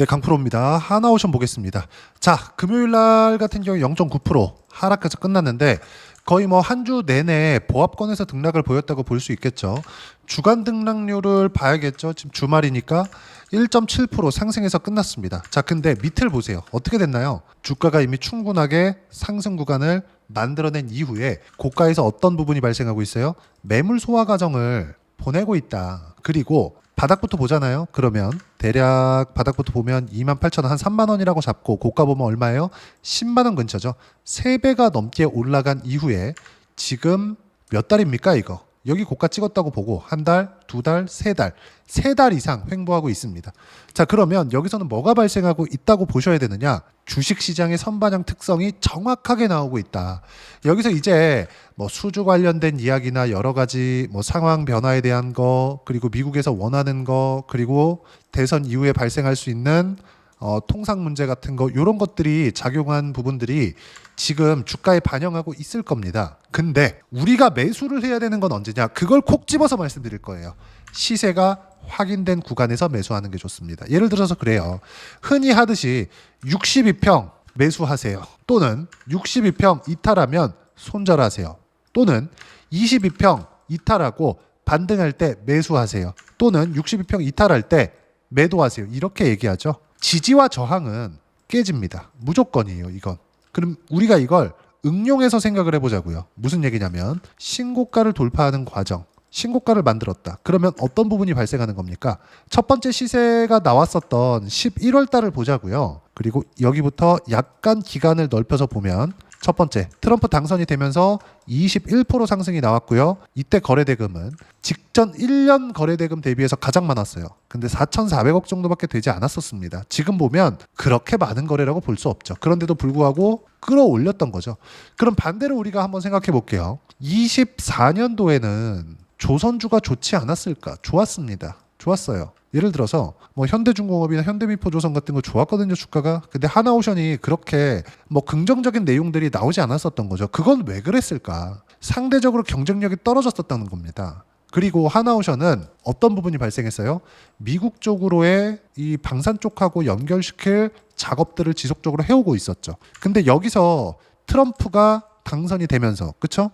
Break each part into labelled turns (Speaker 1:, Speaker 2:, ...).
Speaker 1: 네, 강프로입니다. 하나오션 보겠습니다. 자, 금요일 날 같은 경우 0.9% 하락해서 끝났는데 거의 뭐 한 주 내내 보합권에서 등락을 보였다고 볼 수 있겠죠. 주간 등락률을 봐야겠죠. 지금 주말이니까 1.7% 상승해서 끝났습니다. 자, 근데 밑을 보세요. 어떻게 됐나요? 주가가 이미 충분하게 상승 구간을 만들어낸 이후에 고가에서 어떤 부분이 발생하고 있어요? 매물 소화 과정을 보내고 있다. 그리고 바닥부터 보잖아요. 그러면 대략 바닥부터 보면 28,000원 한 3만 원이라고 잡고 고가 보면 얼마예요? 10만 원 근처죠. 3배가 넘게 올라간 이후에 지금 몇 달입니까 이거? 여기 고가 찍었다고 보고 한 달, 두 달, 세 달, 세 달 이상 횡보하고 있습니다. 자, 그러면 여기서는 뭐가 발생하고 있다고 보셔야 되느냐? 주식시장의 선반영 특성이 정확하게 나오고 있다. 여기서 이제 뭐 수주 관련된 이야기나 여러 가지 뭐 상황 변화에 대한 거, 그리고 미국에서 원하는 거, 그리고 대선 이후에 발생할 수 있는 통상 문제 같은 거, 이런 것들이 작용한 부분들이 지금 주가에 반영하고 있을 겁니다. 근데 우리가 매수를 해야 되는 건 언제냐? 그걸 콕 집어서 말씀드릴 거예요. 시세가 확인된 구간에서 매수하는 게 좋습니다. 예를 들어서 그래요. 흔히 하듯이 62평 매수하세요. 또는 62평 이탈하면 손절하세요. 또는 22평 이탈하고 반등할 때 매수하세요. 또는 62평 이탈할 때 매도하세요. 이렇게 얘기하죠. 지지와 저항은 깨집니다. 무조건이에요, 이건. 그럼 우리가 이걸 응용해서 생각을 해보자고요. 무슨 얘기냐면 신고가를 돌파하는 과정, 신고가를 만들었다. 그러면 어떤 부분이 발생하는 겁니까? 첫 번째 시세가 나왔었던 11월 달을 보자고요. 그리고 여기부터 약간 기간을 넓혀서 보면 첫 번째, 트럼프 당선이 되면서 21% 상승이 나왔고요. 이때 거래대금은 직전 1년 거래대금 대비해서 가장 많았어요. 근데 4,400억 정도밖에 되지 않았었습니다. 지금 보면 그렇게 많은 거래라고 볼 수 없죠. 그런데도 불구하고 끌어올렸던 거죠. 그럼 반대로 우리가 한번 생각해 볼게요. 24년도에는 조선주가 좋지 않았을까? 좋았습니다. 좋았어요. 예를 들어서 뭐 현대중공업이나 현대미포조선 같은 거 좋았거든요, 주가가. 근데 하나오션이 그렇게 뭐 긍정적인 내용들이 나오지 않았었던 거죠. 그건 왜 그랬을까? 상대적으로 경쟁력이 떨어졌었다는 겁니다. 그리고 하나오션은 어떤 부분이 발생했어요? 미국 쪽으로의 이 방산 쪽하고 연결시킬 작업들을 지속적으로 해오고 있었죠. 근데 여기서 트럼프가 당선이 되면서, 그쵸?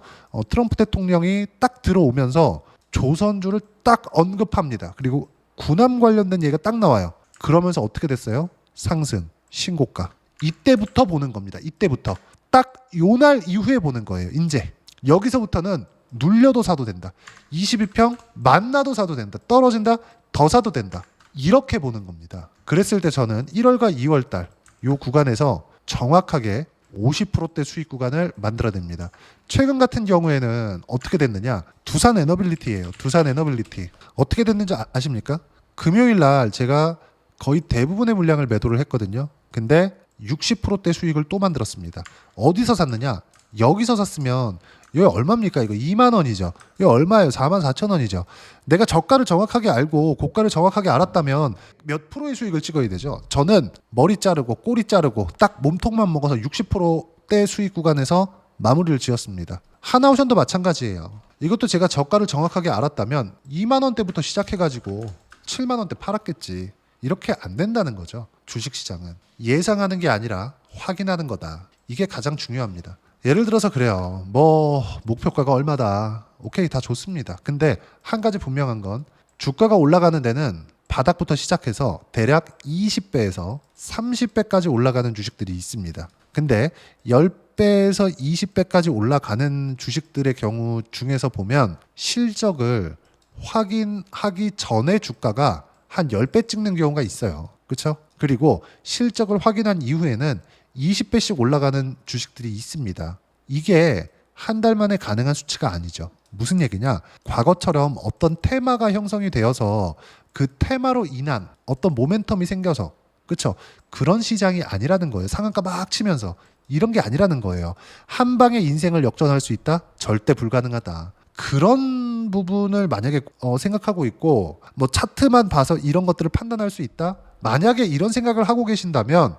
Speaker 1: 트럼프 대통령이 딱 들어오면서 조선주를 딱 언급합니다. 그리고 군함 관련된 얘기가 딱 나와요. 그러면서 어떻게 됐어요? 상승, 신고가. 이때부터 보는 겁니다. 이때부터. 딱 요 날 이후에 보는 거예요. 이제. 여기서부터는 눌려도 사도 된다. 22평 만나도 사도 된다. 떨어진다. 더 사도 된다. 이렇게 보는 겁니다. 그랬을 때 저는 1월과 2월 달 요 구간에서 정확하게 50%대 수익 구간을 만들어냅니다. 최근 같은 경우에는 어떻게 됐느냐? 두산 에너빌리티예요. 두산 에너빌리티. 어떻게 됐는지 아십니까? 금요일 날 제가 거의 대부분의 물량을 매도를 했거든요. 근데 60%대 수익을 또 만들었습니다. 어디서 샀느냐? 여기서 샀으면 여기 얼마입니까? 이거 2만 원이죠. 이거 얼마예요? 44,000원이죠. 내가 저가를 정확하게 알고 고가를 정확하게 알았다면 몇 프로의 수익을 찍어야 되죠. 저는 머리 자르고 꼬리 자르고 딱 몸통만 먹어서 60%대 수익 구간에서 마무리를 지었습니다. 하나오션도 마찬가지예요. 이것도 제가 저가를 정확하게 알았다면 2만 원대부터 시작해가지고 7만 원대 팔았겠지. 이렇게 안 된다는 거죠. 주식시장은. 예상하는 게 아니라 확인하는 거다. 이게 가장 중요합니다. 예를 들어서 그래요. 뭐 목표가가 얼마다. 오케이, 다 좋습니다. 근데 한 가지 분명한 건 주가가 올라가는 데는 바닥부터 시작해서 대략 20배에서 30배까지 올라가는 주식들이 있습니다. 근데 10배에서 20배까지 올라가는 주식들의 경우 중에서 보면 실적을 확인하기 전에 주가가 한 10배 찍는 경우가 있어요. 그렇죠? 그리고 실적을 확인한 이후에는 20배씩 올라가는 주식들이 있습니다. 이게 한 달 만에 가능한 수치가 아니죠. 무슨 얘기냐? 과거처럼 어떤 테마가 형성이 되어서 그 테마로 인한 어떤 모멘텀이 생겨서, 그렇죠? 그런 시장이 아니라는 거예요. 상한가 막 치면서. 이런 게 아니라는 거예요. 한 방에 인생을 역전할 수 있다? 절대 불가능하다. 그런 부분을 만약에 생각하고 있고 뭐 차트만 봐서 이런 것들을 판단할 수 있다? 만약에 이런 생각을 하고 계신다면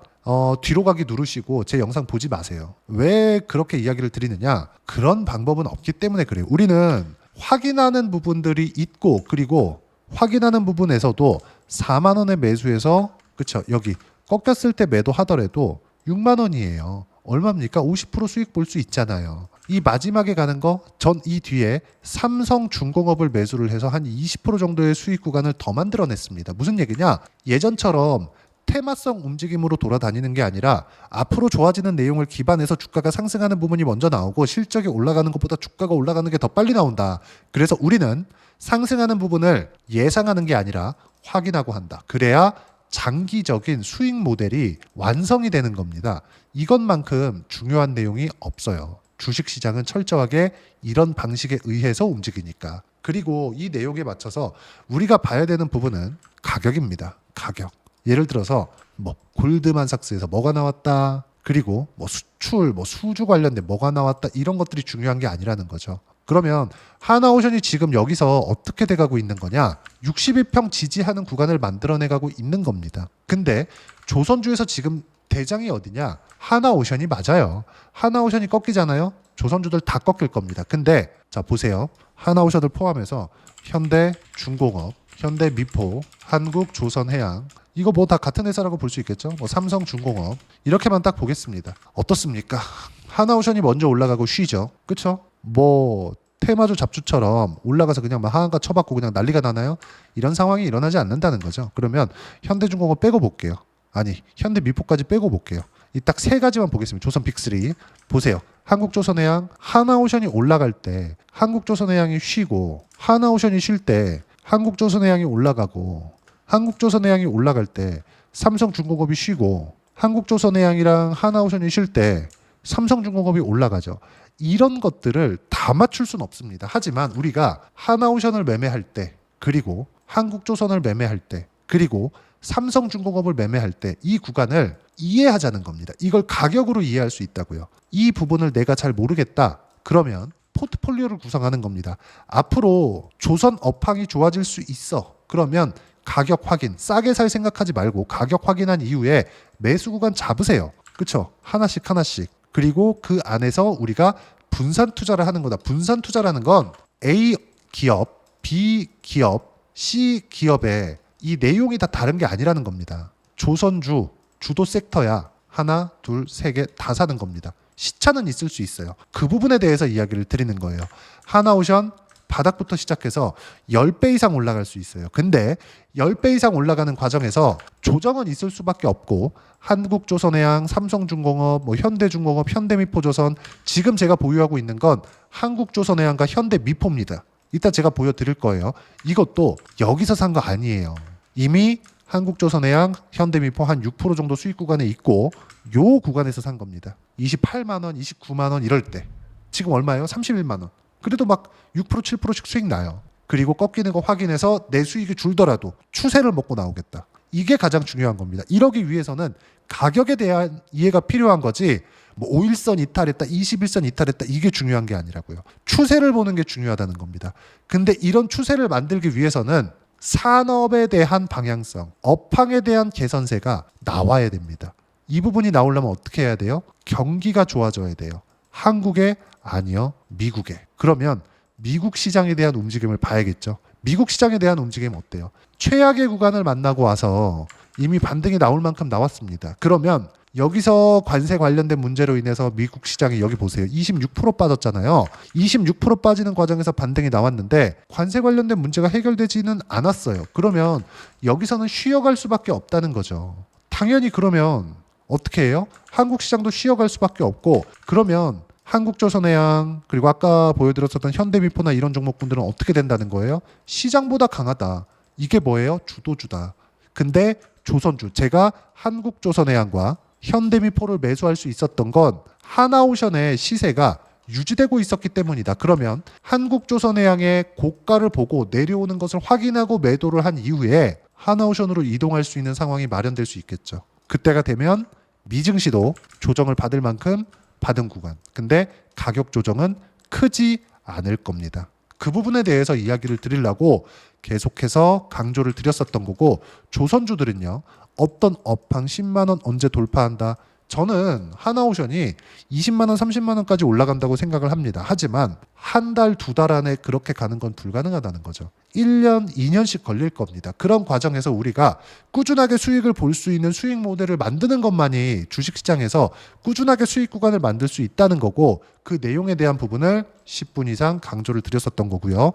Speaker 1: 뒤로 가기 누르시고 제 영상 보지 마세요. 왜 그렇게 이야기를 드리느냐? 그런 방법은 없기 때문에 그래요. 우리는 확인하는 부분들이 있고, 그리고 확인하는 부분에서도 4만 원에 매수해서 그쵸? 여기 꺾였을 때 매도하더라도 6만 원이에요. 얼마입니까? 50% 수익 볼 수 있잖아요. 이 마지막에 가는 거 전 이 뒤에 삼성중공업을 매수를 해서 한 20% 정도의 수익 구간을 더 만들어냈습니다. 무슨 얘기냐? 예전처럼 테마성 움직임으로 돌아다니는 게 아니라 앞으로 좋아지는 내용을 기반해서 주가가 상승하는 부분이 먼저 나오고 실적이 올라가는 것보다 주가가 올라가는 게 더 빨리 나온다. 그래서 우리는 상승하는 부분을 예상하는 게 아니라 확인하고 한다. 그래야 장기적인 수익 모델이 완성이 되는 겁니다. 이것만큼 중요한 내용이 없어요. 주식시장은 철저하게 이런 방식에 의해서 움직이니까. 그리고 이 내용에 맞춰서 우리가 봐야 되는 부분은 가격입니다. 가격. 예를 들어서 뭐 골드만삭스에서 뭐가 나왔다. 그리고 뭐 수출, 뭐 수주 관련된 뭐가 나왔다. 이런 것들이 중요한 게 아니라는 거죠. 그러면 하나오션이 지금 여기서 어떻게 돼가고 있는 거냐? 61평 지지하는 구간을 만들어내가고 있는 겁니다. 근데 조선주에서 지금 대장이 어디냐? 하나오션이 맞아요. 하나오션이 꺾이잖아요. 조선주들 다 꺾일 겁니다. 근데 자 보세요. 하나오션을 포함해서 현대중공업, 현대미포, 한국조선해양 이거 뭐 다 같은 회사라고 볼 수 있겠죠. 뭐 삼성중공업 이렇게만 딱 보겠습니다. 어떻습니까? 하나오션이 먼저 올라가고 쉬죠. 그쵸? 뭐 테마주 잡주처럼 올라가서 그냥 막 하한가 쳐받고 그냥 난리가 나나요? 이런 상황이 일어나지 않는다는 거죠. 그러면 현대중공업 빼고 볼게요. 아니 현대미포까지 빼고 볼게요. 이 딱 세 가지만 보겠습니다. 조선 빅3 보세요. 한국조선해양 하나오션이 올라갈 때 한국조선해양이 쉬고 하나오션이 쉴 때 한국조선해양이 올라가고 한국조선해양이 올라갈 때 삼성중공업이 쉬고 한국조선해양이랑 하나오션이 쉴 때 삼성중공업이 올라가죠. 이런 것들을 다 맞출 수는 없습니다. 하지만 우리가 하나오션을 매매할 때 그리고 한국조선을 매매할 때 그리고 삼성중공업을 매매할 때 이 구간을 이해하자는 겁니다. 이걸 가격으로 이해할 수 있다고요. 이 부분을 내가 잘 모르겠다. 그러면 포트폴리오를 구성하는 겁니다. 앞으로 조선 업황이 좋아질 수 있어. 그러면 가격 확인, 싸게 살 생각하지 말고 가격 확인한 이후에 매수 구간 잡으세요. 그렇죠? 하나씩 하나씩. 그리고 그 안에서 우리가 분산 투자를 하는 거다. 분산 투자라는 건 A 기업, B 기업, C 기업의 이 내용이 다 다른 게 아니라는 겁니다. 조선주, 주도 섹터야. 하나, 둘, 세 개 다 사는 겁니다. 시차는 있을 수 있어요. 그 부분에 대해서 이야기를 드리는 거예요. 하나오션 바닥부터 시작해서 10배 이상 올라갈 수 있어요. 근데 10배 이상 올라가는 과정에서 조정은 있을 수밖에 없고 한국조선해양, 삼성중공업, 뭐 현대중공업, 현대미포조선 지금 제가 보유하고 있는 건 한국조선해양과 현대미포입니다. 이따 제가 보여드릴 거예요. 이것도 여기서 산 거 아니에요. 이미 한국조선해양, 현대미포 한 6% 정도 수익 구간에 있고 요 구간에서 산 겁니다. 28만 원, 29만 원 이럴 때 지금 얼마예요? 31만 원. 그래도 막 6%, 7%씩 수익 나요. 그리고 꺾이는 거 확인해서 내 수익이 줄더라도 추세를 먹고 나오겠다. 이게 가장 중요한 겁니다. 이러기 위해서는 가격에 대한 이해가 필요한 거지 뭐 5일선 이탈했다, 21선 이탈했다 이게 중요한 게 아니라고요. 추세를 보는 게 중요하다는 겁니다. 근데 이런 추세를 만들기 위해서는 산업에 대한 방향성, 업황에 대한 개선세가 나와야 됩니다. 이 부분이 나오려면 어떻게 해야 돼요? 경기가 좋아져야 돼요. 한국에 아니요, 미국에. 그러면 미국 시장에 대한 움직임을 봐야겠죠. 미국 시장에 대한 움직임 어때요? 최악의 구간을 만나고 와서 이미 반등이 나올 만큼 나왔습니다. 그러면 여기서 관세 관련된 문제로 인해서 미국 시장이 여기 보세요. 26% 빠졌잖아요. 26% 빠지는 과정에서 반등이 나왔는데 관세 관련된 문제가 해결되지는 않았어요. 그러면 여기서는 쉬어갈 수밖에 없다는 거죠. 당연히 그러면 어떻게 해요? 한국 시장도 쉬어갈 수밖에 없고 그러면 한국조선해양 그리고 아까 보여드렸었던 현대미포나 이런 종목군들은 어떻게 된다는 거예요? 시장보다 강하다. 이게 뭐예요? 주도주다. 근데 조선주, 제가 한국조선해양과 현대미포를 매수할 수 있었던 건 하나오션의 시세가 유지되고 있었기 때문이다. 그러면 한국조선해양의 고가를 보고 내려오는 것을 확인하고 매도를 한 이후에 하나오션으로 이동할 수 있는 상황이 마련될 수 있겠죠. 그때가 되면 미증시도 조정을 받을 만큼 받은 구간. 근데 가격 조정은 크지 않을 겁니다. 그 부분에 대해서 이야기를 드리려고 계속해서 강조를 드렸었던 거고 조선주들은요. 어떤 업황 10만 원 언제 돌파한다. 저는 하나오션이 20만 원, 30만 원까지 올라간다고 생각을 합니다. 하지만 한 달, 두 달 안에 그렇게 가는 건 불가능하다는 거죠. 1년, 2년씩 걸릴 겁니다. 그런 과정에서 우리가 꾸준하게 수익을 볼 수 있는 수익 모델을 만드는 것만이 주식시장에서 꾸준하게 수익 구간을 만들 수 있다는 거고, 그 내용에 대한 부분을 10분 이상 강조를 드렸었던 거고요.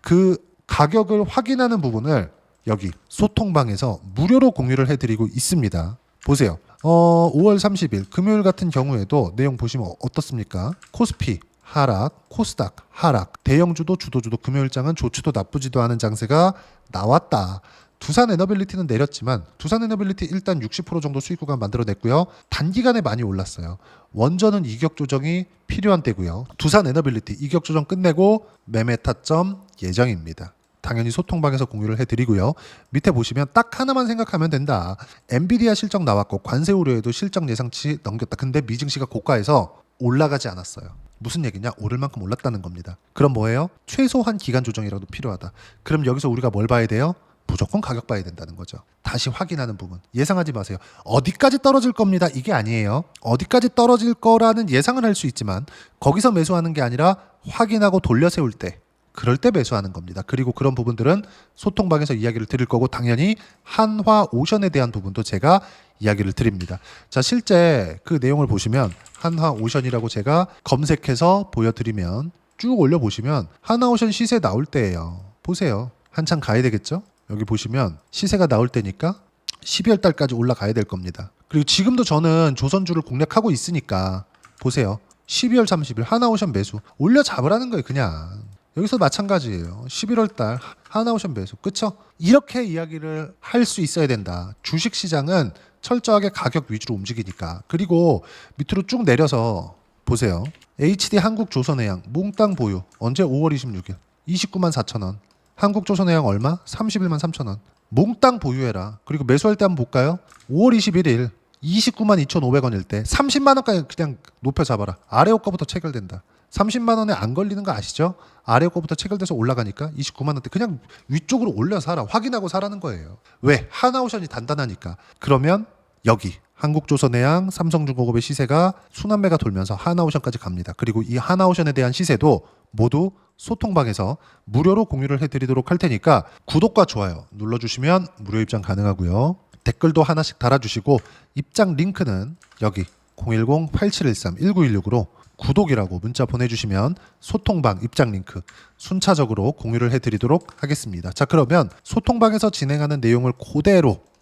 Speaker 1: 그 가격을 확인하는 부분을 여기 소통방에서 무료로 공유를 해드리고 있습니다. 보세요. 5월 30일 금요일 같은 경우에도 내용 보시면 어떻습니까? 코스피 하락, 코스닥 하락, 대형주도 주도주도 금요일장은 좋지도 나쁘지도 않은 장세가 나왔다. 두산 에너빌리티는 내렸지만 두산 에너빌리티 일단 60% 정도 수익 구간 만들어냈고요. 단기간에 많이 올랐어요. 원전은 이격 조정이 필요한 때고요. 두산 에너빌리티 이격 조정 끝내고 매매 타점 예정입니다. 당연히 소통방에서 공유를 해드리고요. 밑에 보시면 딱 하나만 생각하면 된다. 엔비디아 실적 나왔고 관세 우려에도 실적 예상치 넘겼다. 근데 미증시가 고가에서 올라가지 않았어요. 무슨 얘기냐? 오를 만큼 올랐다는 겁니다. 그럼 뭐예요? 최소한 기간 조정이라도 필요하다. 그럼 여기서 우리가 뭘 봐야 돼요? 무조건 가격 봐야 된다는 거죠. 다시 확인하는 부분. 예상하지 마세요. 어디까지 떨어질 겁니다. 이게 아니에요. 어디까지 떨어질 거라는 예상은 할 수 있지만 거기서 매수하는 게 아니라 확인하고 돌려 세울 때, 그럴 때 매수하는 겁니다. 그리고 그런 부분들은 소통방에서 이야기를 드릴 거고, 당연히 한화오션에 대한 부분도 제가 이야기를 드립니다. 자, 실제 그 내용을 보시면 한화오션이라고 제가 검색해서 보여드리면 쭉 올려보시면 한화오션 시세 나올 때예요. 보세요. 한참 가야 되겠죠? 여기 보시면 시세가 나올 때니까 12월 달까지 올라가야 될 겁니다. 그리고 지금도 저는 조선주를 공략하고 있으니까 보세요. 12월 30일 하나오션 매수 올려 잡으라는 거예요. 그냥 여기서 마찬가지예요. 11월 달 하나오션 매수. 그쵸? 이렇게 이야기를 할 수 있어야 된다. 주식시장은 철저하게 가격 위주로 움직이니까. 그리고 밑으로 쭉 내려서 보세요. HD 한국조선해양 몽땅 보유. 언제? 5월 26일 29만 4천 원. 한국조선해양 얼마? 31만 3천 원. 몽땅 보유해라. 그리고 매수할 때 한번 볼까요? 5월 21일 29만 2,500원일 때 30만 원까지 그냥 높여 잡아라. 아래 호가부터 체결된다. 30만 원에 안 걸리는 거 아시죠? 아래 호가부터 체결돼서 올라가니까 29만 원대 그냥 위쪽으로 올려 사라. 확인하고 사라는 거예요. 왜? 하나오션이 단단하니까. 그러면 여기 한국조선해양, 삼성중공업의 시세가 순환매가 돌면서 하나오션까지 갑니다. 그리고 이 하나오션에 대한 시세도 모두 소통방에서 무료로 공유를 해드리도록 할 테니까 구독과 좋아요 눌러주시면 무료 입장 가능하고요. 댓글도 하나씩 달아주시고 입장 링크는 여기 010-8713-1916으로 구독이라고 문자 보내주시면 소통방 입장 링크 순차적으로 공유를 해드리도록 하겠습니다. 자, 그러면 소통방에서 진행하는 내용을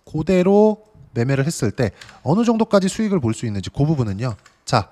Speaker 1: 그대로 매매를 했을 때 어느 정도까지 수익을 볼 수 있는지 그 부분은요. 자,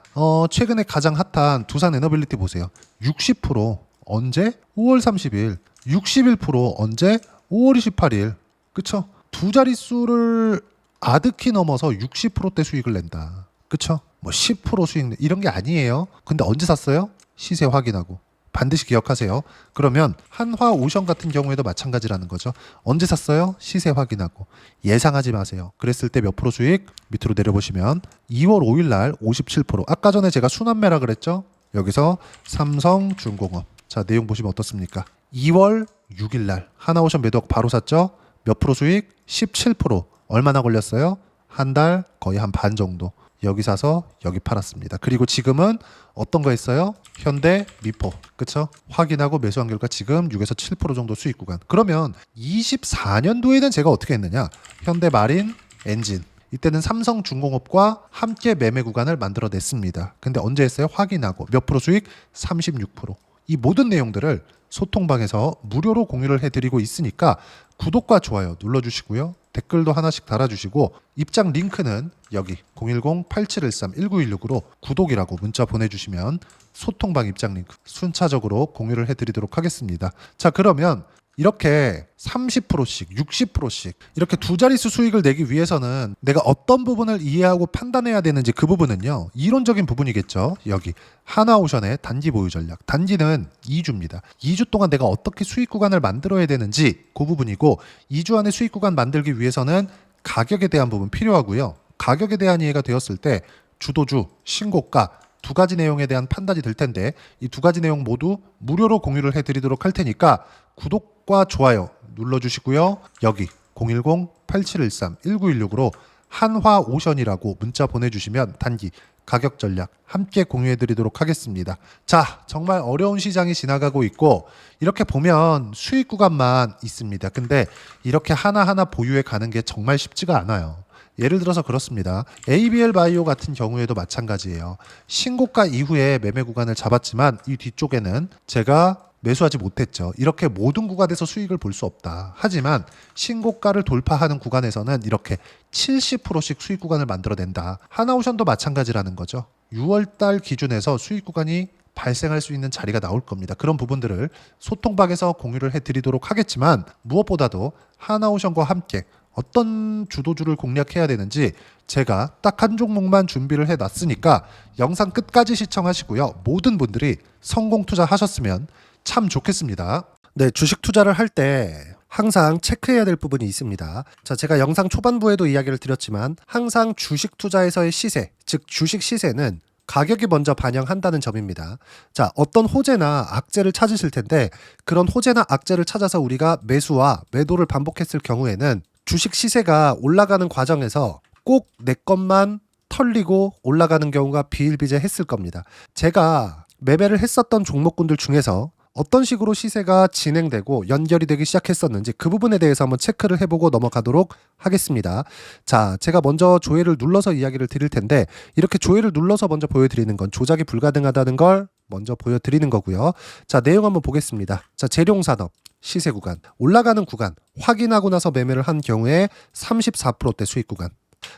Speaker 1: 최근에 가장 핫한 두산 에너빌리티 보세요. 60% 언제? 5월 30일. 61% 언제? 5월 28일. 그쵸? 두 자릿수를 아득히 넘어서 60%대 수익을 낸다. 그쵸? 뭐 10% 수익 이런 게 아니에요. 근데 언제 샀어요? 시세 확인하고. 반드시 기억하세요. 그러면 한화오션 같은 경우에도 마찬가지라는 거죠. 언제 샀어요? 시세 확인하고. 예상하지 마세요. 그랬을 때 몇 프로 수익? 밑으로 내려보시면 2월 5일 날 57%. 아까 전에 제가 순환매라 그랬죠? 여기서 삼성중공업. 자, 내용 보시면 어떻습니까? 2월 6일 날 하나오션 매도하고 바로 샀죠? 몇 프로 수익? 17%. 얼마나 걸렸어요? 한 달, 거의 한 반 정도. 여기 사서 여기 팔았습니다. 그리고 지금은 어떤 거 했어요? 현대, 미포. 그쵸? 확인하고 매수한 결과 지금 6에서 7% 정도 수익 구간. 그러면 24년도에는 제가 어떻게 했느냐? 현대 마린, 엔진. 이때는 삼성중공업과 함께 매매 구간을 만들어냈습니다. 근데 언제 했어요? 확인하고. 몇 프로 수익? 36%. 이 모든 내용들을 소통방에서 무료로 공유를 해드리고 있으니까 구독과 좋아요 눌러주시고요. 댓글도 하나씩 달아주시고 입장 링크는 여기 010-8713-1916으로 구독이라고 문자 보내주시면 소통방 입장 링크 순차적으로 공유를 해드리도록 하겠습니다. 자, 그러면 이렇게 30%씩 60%씩 이렇게 두 자릿수 수익을 내기 위해서는 내가 어떤 부분을 이해하고 판단해야 되는지 그 부분은요. 이론적인 부분이겠죠. 여기 하나오션의 단기 보유 전략. 단기는 2주입니다. 2주 동안 내가 어떻게 수익 구간을 만들어야 되는지 그 부분이고 2주 안에 수익 구간 만들기 위해서는 가격에 대한 부분 필요하고요. 가격에 대한 이해가 되었을 때 주도주, 신고가 두 가지 내용에 대한 판단이 될 텐데 이 두 가지 내용 모두 무료로 공유를 해드리도록 할 테니까 구독과 좋아요 눌러주시고요. 여기 010-8713-1916으로 한화오션이라고 문자 보내주시면 단기 가격 전략 함께 공유해드리도록 하겠습니다. 자, 정말 어려운 시장이 지나가고 있고 이렇게 보면 수익 구간만 있습니다. 근데 이렇게 하나하나 보유해 가는 게 정말 쉽지가 않아요. 예를 들어서 그렇습니다. ABL 바이오 같은 경우에도 마찬가지예요. 신고가 이후에 매매 구간을 잡았지만 이 뒤쪽에는 제가 매수하지 못했죠. 이렇게 모든 구간에서 수익을 볼 수 없다. 하지만 신고가를 돌파하는 구간에서는 이렇게 70%씩 수익 구간을 만들어낸다. 하나오션도 마찬가지라는 거죠. 6월달 기준에서 수익 구간이 발생할 수 있는 자리가 나올 겁니다. 그런 부분들을 소통방에서 공유를 해드리도록 하겠지만 무엇보다도 하나오션과 함께 어떤 주도주를 공략해야 되는지 제가 딱 한 종목만 준비를 해놨으니까 영상 끝까지 시청하시고요. 모든 분들이 성공 투자하셨으면 참 좋겠습니다. 네, 주식 투자를 할 때 항상 체크해야 될 부분이 있습니다. 자, 제가 영상 초반부에도 이야기를 드렸지만 항상 주식 투자에서의 시세, 즉 주식 시세는 가격이 먼저 반영한다는 점입니다. 자, 어떤 호재나 악재를 찾으실 텐데 그런 호재나 악재를 찾아서 우리가 매수와 매도를 반복했을 경우에는 주식 시세가 올라가는 과정에서 꼭 내 것만 털리고 올라가는 경우가 비일비재했을 겁니다. 제가 매매를 했었던 종목군들 중에서 어떤 식으로 시세가 진행되고 연결이 되기 시작했었는지 그 부분에 대해서 한번 체크를 해보고 넘어가도록 하겠습니다. 자, 제가 먼저 조회를 눌러서 이야기를 드릴 텐데 이렇게 조회를 눌러서 먼저 보여드리는 건 조작이 불가능하다는 걸 먼저 보여드리는 거고요. 자, 내용 한번 보겠습니다. 자, 재룡산업 시세 구간, 올라가는 구간 확인하고 나서 매매를 한 경우에 34%대 수익 구간.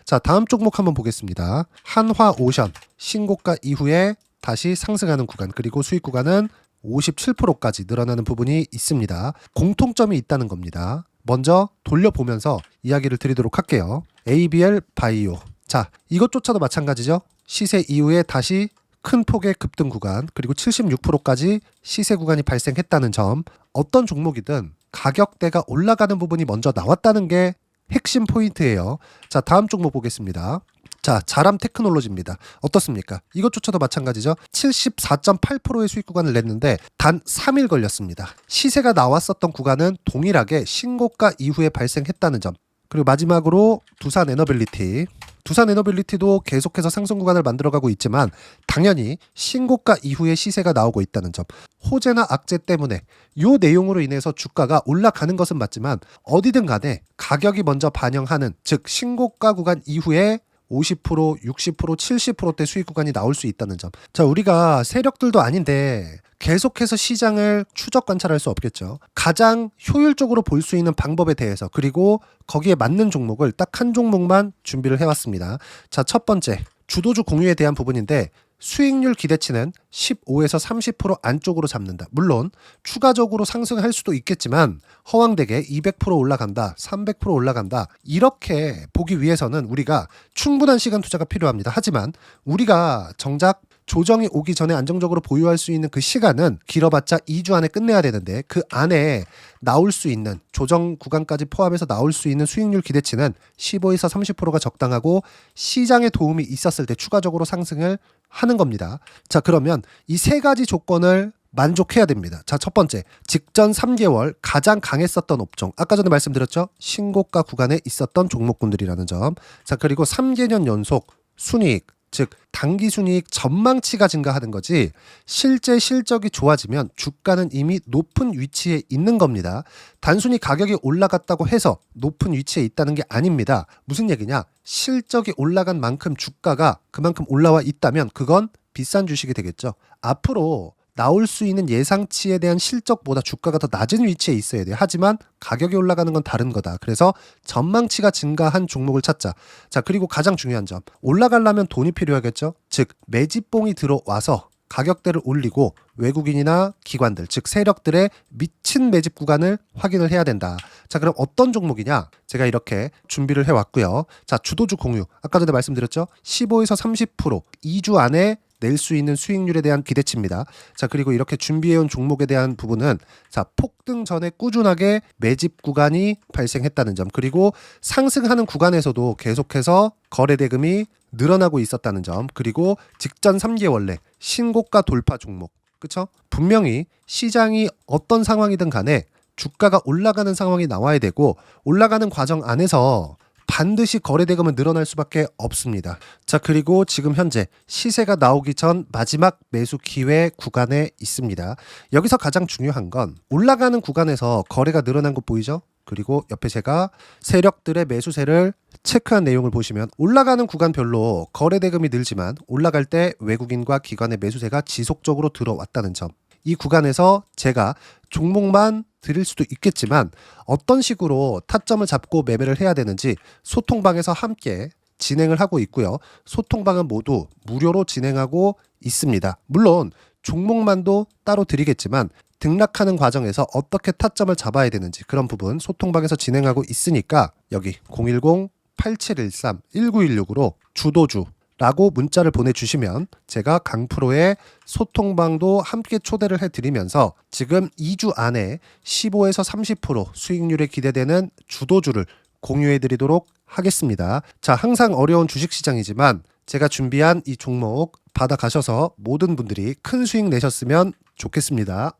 Speaker 1: 자, 다음 종목 한번 보겠습니다. 한화오션 신고가 이후에 다시 상승하는 구간, 그리고 수익 구간은 57%까지 늘어나는 부분이 있습니다. 공통점이 있다는 겁니다. 먼저 돌려보면서 이야기를 드리도록 할게요. ABL 바이오. 자, 이것조차도 마찬가지죠. 시세 이후에 다시 큰 폭의 급등 구간, 그리고 76%까지 시세 구간이 발생했다는 점. 어떤 종목이든 가격대가 올라가는 부분이 먼저 나왔다는 게 핵심 포인트예요. 자, 다음 종목 보겠습니다. 자, 자람 테크놀로지입니다. 어떻습니까? 이것조차도 마찬가지죠. 74.8%의 수익 구간을 냈는데 단 3일 걸렸습니다. 시세가 나왔었던 구간은 동일하게 신고가 이후에 발생했다는 점. 그리고 마지막으로 두산 에너빌리티. 두산 에너빌리티도 계속해서 상승 구간을 만들어가고 있지만 당연히 신고가 이후에 시세가 나오고 있다는 점. 호재나 악재 때문에 이 내용으로 인해서 주가가 올라가는 것은 맞지만 어디든 간에 가격이 먼저 반영하는, 즉 신고가 구간 이후에 50%, 60%, 70%대 수익 구간이 나올 수 있다는 점. 자, 우리가 세력들도 아닌데 계속해서 시장을 추적 관찰할 수 없겠죠. 가장 효율적으로 볼 수 있는 방법에 대해서, 그리고 거기에 맞는 종목을 딱 한 종목만 준비를 해왔습니다. 자, 첫 번째 주도주 공유에 대한 부분인데 수익률 기대치는 15에서 30% 안쪽으로 잡는다. 물론 추가적으로 상승할 수도 있겠지만 허황되게 200% 올라간다, 300% 올라간다, 이렇게 보기 위해서는 우리가 충분한 시간 투자가 필요합니다. 하지만 우리가 정작 조정이 오기 전에 안정적으로 보유할 수 있는 그 시간은 길어봤자 2주 안에 끝내야 되는데 그 안에 나올 수 있는, 조정 구간까지 포함해서 나올 수 있는 수익률 기대치는 15에서 30%가 적당하고 시장에 도움이 있었을 때 추가적으로 상승을 하는 겁니다. 자, 그러면 이 세 가지 조건을 만족해야 됩니다. 자, 첫 번째, 직전 3개월 가장 강했었던 업종. 아까 전에 말씀드렸죠? 신고가 구간에 있었던 종목군들이라는 점. 자, 그리고 3개년 연속 순이익, 즉 단기 순이익 전망치가 증가하는 거지 실제 실적이 좋아지면 주가는 이미 높은 위치에 있는 겁니다. 단순히 가격이 올라갔다고 해서 높은 위치에 있다는 게 아닙니다. 무슨 얘기냐? 실적이 올라간 만큼 주가가 그만큼 올라와 있다면 그건 비싼 주식이 되겠죠. 앞으로 나올 수 있는 예상치에 대한 실적보다 주가가 더 낮은 위치에 있어야 돼요. 하지만 가격이 올라가는 건 다른 거다. 그래서 전망치가 증가한 종목을 찾자. 자, 그리고 가장 중요한 점. 올라가려면 돈이 필요하겠죠. 즉 매집봉이 들어와서 가격대를 올리고 외국인이나 기관들, 즉 세력들의 미친 매집 구간을 확인을 해야 된다. 자, 그럼 어떤 종목이냐? 제가 이렇게 준비를 해왔고요. 자, 주도주 공유. 아까 전에 말씀드렸죠. 15에서 30% 2주 안에 낼 수 있는 수익률에 대한 기대치입니다. 자, 그리고 이렇게 준비해온 종목에 대한 부분은 자, 폭등 전에 꾸준하게 매집 구간이 발생했다는 점, 그리고 상승하는 구간에서도 계속해서 거래 대금이 늘어나고 있었다는 점, 그리고 직전 3개월 내 신고가 돌파 종목. 그쵸? 분명히 시장이 어떤 상황이든 간에 주가가 올라가는 상황이 나와야 되고 올라가는 과정 안에서
Speaker 2: 반드시 거래대금은 늘어날 수밖에 없습니다. 자, 그리고 지금 현재 시세가 나오기 전 마지막 매수 기회 구간에 있습니다. 여기서 가장 중요한 건 올라가는 구간에서 거래가 늘어난 거 보이죠? 그리고 옆에 제가 세력들의 매수세를 체크한 내용을 보시면 올라가는 구간별로 거래대금이 늘지만 올라갈 때 외국인과 기관의 매수세가 지속적으로 들어왔다는 점. 이 구간에서 제가 종목만 드릴 수도 있겠지만 어떤 식으로 타점을 잡고 매매를 해야 되는지 소통방에서 함께 진행을 하고 있고요. 소통방은 모두 무료로 진행하고 있습니다. 물론 종목만도 따로 드리겠지만 등락하는 과정에서 어떻게 타점을 잡아야 되는지 그런 부분 소통방에서 진행하고 있으니까 여기 010-8713-1916으로 주도주라고 문자를 보내주시면 제가 강프로의 소통방도 함께 초대를 해드리면서 지금 2주 안에 15에서 30% 수익률에 기대되는 주도주를 공유해드리도록 하겠습니다. 자, 항상 어려운 주식시장이지만 제가 준비한 이 종목 받아가셔서 모든 분들이 큰 수익 내셨으면 좋겠습니다.